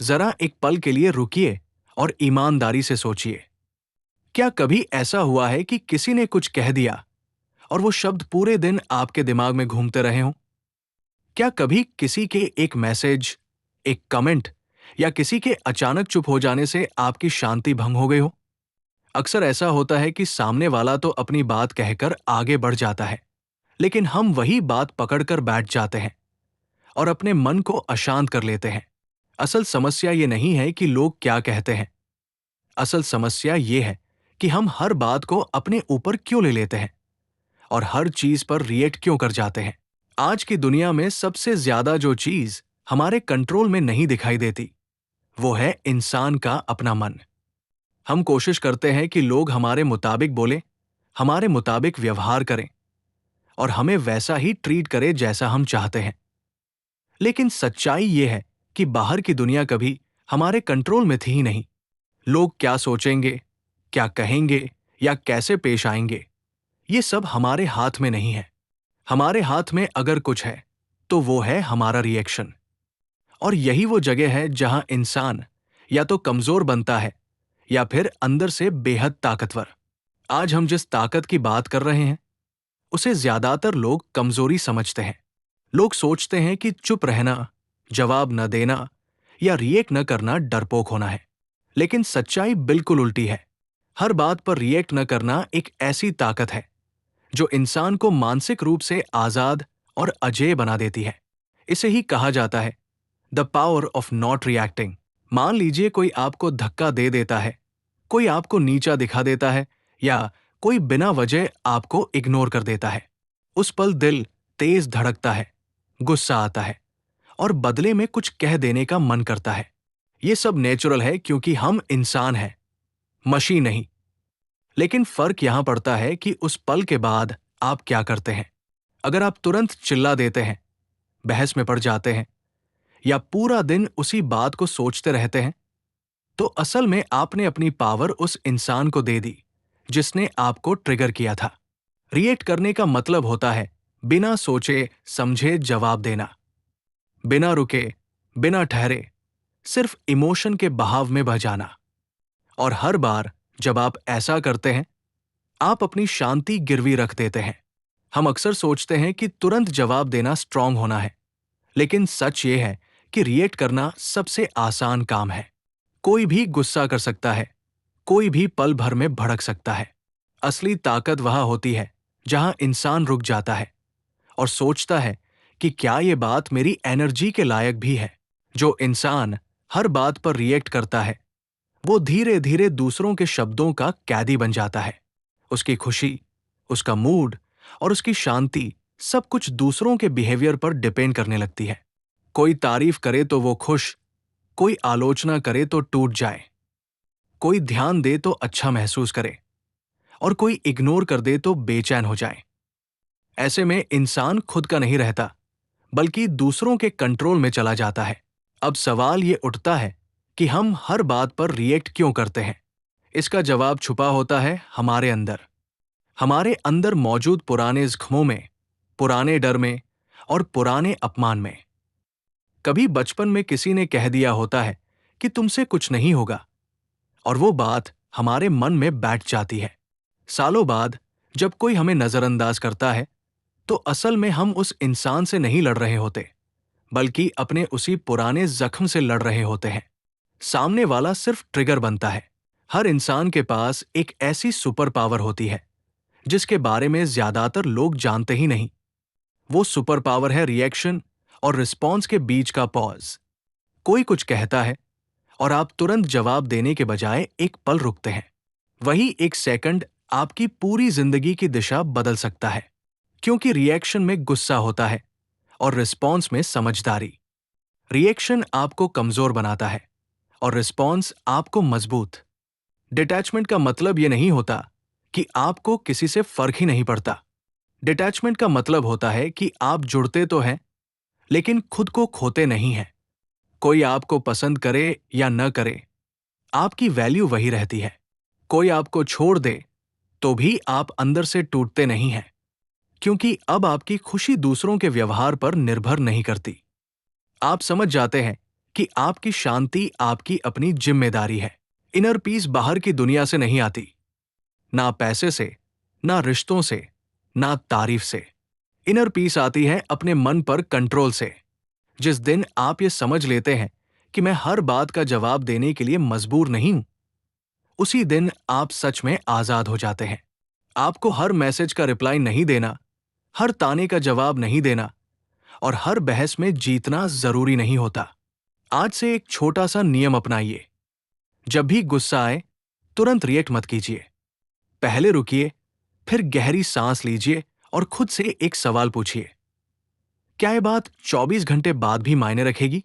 जरा एक पल के लिए रुकिए और ईमानदारी से सोचिए। क्या कभी ऐसा हुआ है कि किसी ने कुछ कह दिया और वो शब्द पूरे दिन आपके दिमाग में घूमते रहे हों? क्या कभी किसी के एक मैसेज, एक कमेंट या किसी के अचानक चुप हो जाने से आपकी शांति भंग हो गई हो? अक्सर ऐसा होता है कि सामने वाला तो अपनी बात कहकर आगे बढ़ जाता है, लेकिन हम वही बात पकड़कर बैठ जाते हैं और अपने मन को अशांत कर लेते हैं। असल समस्या ये नहीं है कि लोग क्या कहते हैं। असल समस्या ये है कि हम हर बात को अपने ऊपर क्यों ले लेते हैं और हर चीज पर रिएक्ट क्यों कर जाते हैं। आज की दुनिया में सबसे ज्यादा जो चीज हमारे कंट्रोल में नहीं दिखाई देती, वो है इंसान का अपना मन। हम कोशिश करते हैं कि लोग हमारे मुताबिक बोले, हमारे मुताबिक व्यवहार करें और हमें वैसा ही ट्रीट करें जैसा हम चाहते हैं। लेकिन सच्चाई ये है कि बाहर की दुनिया कभी हमारे कंट्रोल में थी ही नहीं। लोग क्या सोचेंगे, क्या कहेंगे या कैसे पेश आएंगे, ये सब हमारे हाथ में नहीं है। हमारे हाथ में अगर कुछ है तो वो है हमारा रिएक्शन। और यही वो जगह है जहां इंसान या तो कमजोर बनता है या फिर अंदर से बेहद ताकतवर। आज हम जिस ताकत की बात कर रहे हैं उसे ज्यादातर लोग कमजोरी समझते हैं। लोग सोचते हैं कि चुप रहना, जवाब न देना या रिएक्ट न करना डरपोक होना है। लेकिन सच्चाई बिल्कुल उल्टी है। हर बात पर रिएक्ट न करना एक ऐसी ताकत है जो इंसान को मानसिक रूप से आजाद और अजेय बना देती है। इसे ही कहा जाता है the power of not reacting. मान लीजिए कोई आपको धक्का दे देता है, कोई आपको नीचा दिखा देता है या कोई बिना वजह आपको इग्नोर कर देता है। उस पल दिल तेज धड़कता है, गुस्सा आता है और बदले में कुछ कह देने का मन करता है। ये सब नेचुरल है क्योंकि हम इंसान हैं, मशीन नहीं। लेकिन फर्क यहां पड़ता है कि उस पल के बाद आप क्या करते हैं। अगर आप तुरंत चिल्ला देते हैं, बहस में पड़ जाते हैं या पूरा दिन उसी बात को सोचते रहते हैं, तो असल में आपने अपनी पावर उस इंसान को दे दी जिसने आपको ट्रिगर किया था। रिएक्ट करने का मतलब होता है बिना सोचे समझे जवाब देना, बिना रुके, बिना ठहरे, सिर्फ इमोशन के बहाव में बह जाना। और हर बार जब आप ऐसा करते हैं, आप अपनी शांति गिरवी रख देते हैं। हम अक्सर सोचते हैं कि तुरंत जवाब देना स्ट्रांग होना है, लेकिन सच ये है कि रिएक्ट करना सबसे आसान काम है। कोई भी गुस्सा कर सकता है, कोई भी पल भर में भड़क सकता है। असली ताकत वहां होती है जहां इंसान रुक जाता है और सोचता है कि क्या ये बात मेरी एनर्जी के लायक भी है। जो इंसान हर बात पर रिएक्ट करता है वो धीरे धीरे दूसरों के शब्दों का कैदी बन जाता है। उसकी खुशी, उसका मूड और उसकी शांति सब कुछ दूसरों के बिहेवियर पर डिपेंड करने लगती है। कोई तारीफ करे तो वो खुश, कोई आलोचना करे तो टूट जाए, कोई ध्यान दे तो अच्छा महसूस करे और कोई इग्नोर कर दे तो बेचैन हो जाए। ऐसे में इंसान खुद का नहीं रहता, बल्कि दूसरों के कंट्रोल में चला जाता है। अब सवाल ये उठता है कि हम हर बात पर रिएक्ट क्यों करते हैं। इसका जवाब छुपा होता है हमारे अंदर मौजूद पुराने जख्मों में, पुराने डर में और पुराने अपमान में। कभी बचपन में किसी ने कह दिया होता है कि तुमसे कुछ नहीं होगा, और वो बात हमारे मन में बैठ जाती है। सालों बाद जब कोई हमें नजरअंदाज करता है तो असल में हम उस इंसान से नहीं लड़ रहे होते, बल्कि अपने उसी पुराने जख्म से लड़ रहे होते हैं। सामने वाला सिर्फ ट्रिगर बनता है। हर इंसान के पास एक ऐसी सुपर पावर होती है जिसके बारे में ज्यादातर लोग जानते ही नहीं। वो सुपर पावर है रिएक्शन और रिस्पॉन्स के बीच का पॉज। कोई कुछ कहता है और आप तुरंत जवाब देने के बजाय एक पल रुकते हैं। वही एक सेकंड आपकी पूरी जिंदगी की दिशा बदल सकता है, क्योंकि रिएक्शन में गुस्सा होता है और रिस्पॉन्स में समझदारी। रिएक्शन आपको कमजोर बनाता है और रिस्पॉन्स आपको मजबूत। डिटैचमेंट का मतलब ये नहीं होता कि आपको किसी से फर्क ही नहीं पड़ता। डिटैचमेंट का मतलब होता है कि आप जुड़ते तो हैं, लेकिन खुद को खोते नहीं हैं। कोई आपको पसंद करे या न करे, आपकी वैल्यू वही रहती है। कोई आपको छोड़ दे तो भी आप अंदर से टूटते नहीं हैं, क्योंकि अब आपकी खुशी दूसरों के व्यवहार पर निर्भर नहीं करती। आप समझ जाते हैं कि आपकी शांति आपकी अपनी जिम्मेदारी है। इनर पीस बाहर की दुनिया से नहीं आती, ना पैसे से, ना रिश्तों से, ना तारीफ से। इनर पीस आती है अपने मन पर कंट्रोल से। जिस दिन आप ये समझ लेते हैं कि मैं हर बात का जवाब देने के लिए मजबूर नहीं हूं, उसी दिन आप सच में आजाद हो जाते हैं। आपको हर मैसेज का रिप्लाई नहीं देना, हर ताने का जवाब नहीं देना और हर बहस में जीतना जरूरी नहीं होता। आज से एक छोटा सा नियम अपनाइए। जब भी गुस्सा आए, तुरंत रिएक्ट मत कीजिए। पहले रुकिए, फिर गहरी सांस लीजिए और खुद से एक सवाल पूछिए, क्या यह बात 24 घंटे बाद भी मायने रखेगी?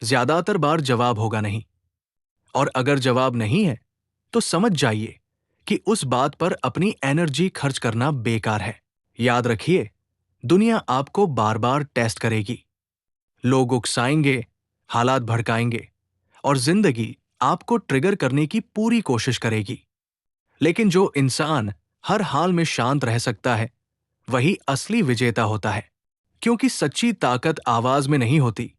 ज्यादातर बार जवाब होगा नहीं। और अगर जवाब नहीं है, तो समझ जाइए कि उस बात पर अपनी एनर्जी खर्च करना बेकार है। याद रखिए, दुनिया आपको बार बार टेस्ट करेगी। लोग उकसाएंगे, हालात भड़काएंगे और जिंदगी आपको ट्रिगर करने की पूरी कोशिश करेगी। लेकिन जो इंसान हर हाल में शांत रह सकता है, वही असली विजेता होता है। क्योंकि सच्ची ताकत आवाज में नहीं होती,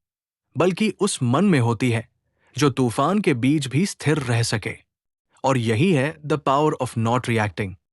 बल्कि उस मन में होती है जो तूफान के बीच भी स्थिर रह सके। और यही है the power of not reacting.